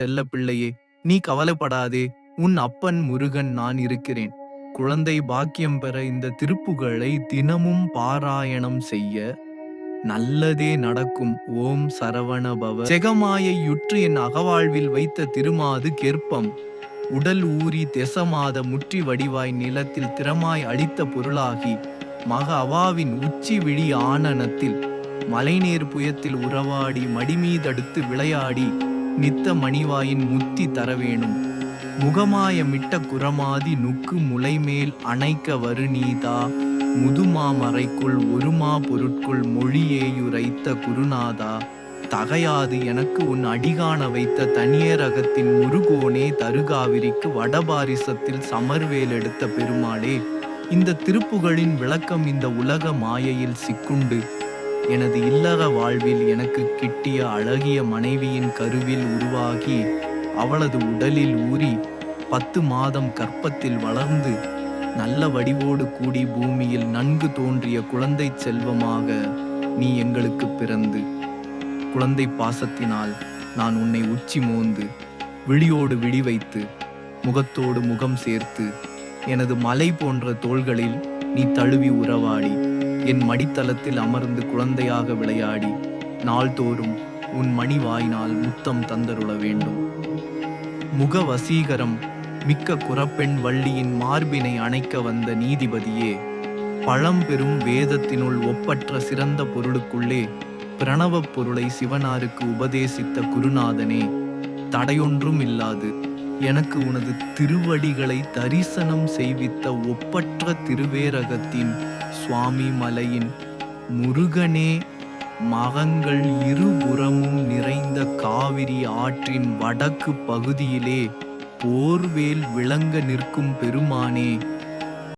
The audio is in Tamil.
செல்ல பிள்ளையே, நீ கவலைப்படாதே. உன் அப்பன் முருகன் நான் இருக்கிறேன். குழந்தை பாக்கியம் பெற இந்த திருப்புகழை தினமும் பாராயணம் செய்ய நல்லதே நடக்கும். ஓம் சரவண பவ. செகமாயை யுற்று என் அகவாழ்வில் வைத்த திருமாது கெற்பம் உடல் ஊறி தெசமாத முற்றி வடிவாய் நிலத்தில் திறமாய் அளித்த பொருளாகி மக அவாவின் உச்சி விழி ஆனனத்தில் மலைநேர் புயத்தில் உறவாடி மடிமீதடுத்து விளையாடி நித்த மணிவாயின் முத்தி தரவேணும். முகமாயமிட்ட குரமாதி நுக்கு முலைமேல் அணைக்க வருநீதா முதுமாமறைக்குள் ஒருமா பொருட்குள் மொழியேயுரைத்த குருநாதா தகையாது எனக்கு உன் அடிகாண வைத்த தனியரகத்தின் முருகோனே தருகாவிரிக்கு வடபாரிசத்தில் சமர்வேல் எடுத்த பெருமாளே. இந்த திருப்புகழின் விளக்கம் இந்த உலக மாயையில் சிக்குண்டு எனது இல்லற வாழ்வில் எனக்கு கிட்டிய அழகிய மனைவியின் கருவில் உருவாகி அவளது உடலில் ஊறி 10 மாதம் கற்பத்தில் வளர்ந்து நல்ல வடிவோடு கூடி பூமியில் நன்கு தோன்றிய குழந்தை செல்வமாக நீ எங்களுக்கு பிறந்து குழந்தை பாசத்தினால் நான் உன்னை உச்சி மோந்து விழியோடு விழி வைத்து முகத்தோடு முகம் சேர்த்து எனது மலை போன்ற தோள்களில் நீ தழுவி உறவாடி என் மடித்தளத்தில் அமர்ந்து குழந்தையாக விளையாடி நாள்தோறும் உன் மணி வாயினால் முத்தம் தந்தருள வேண்டும். முக வசீகரம் மிக்க குறப்பெண் வள்ளியின் மார்பினை அணைக்க வந்த நீதிபதியே, பழம்பெரும் வேதத்தினுள் ஒப்பற்ற சிறந்த பொருளுக்குள்ளே பிரணவப் பொருளை சிவனாருக்கு உபதேசித்த குருநாதனே, தடையொன்றும் இல்லாது எனக்கு உனது திருவடிகளை தரிசனம் செய்வித்த ஒப்பற்ற திருவேரகத்தின் சுவாமி மலையின் முருகனே, மகங்கள் இருபுறமும் நிறைந்த காவிரி ஆற்றின் வடக்கு பகுதியிலே போர்வேல் விளங்க நிற்கும் பெருமானே,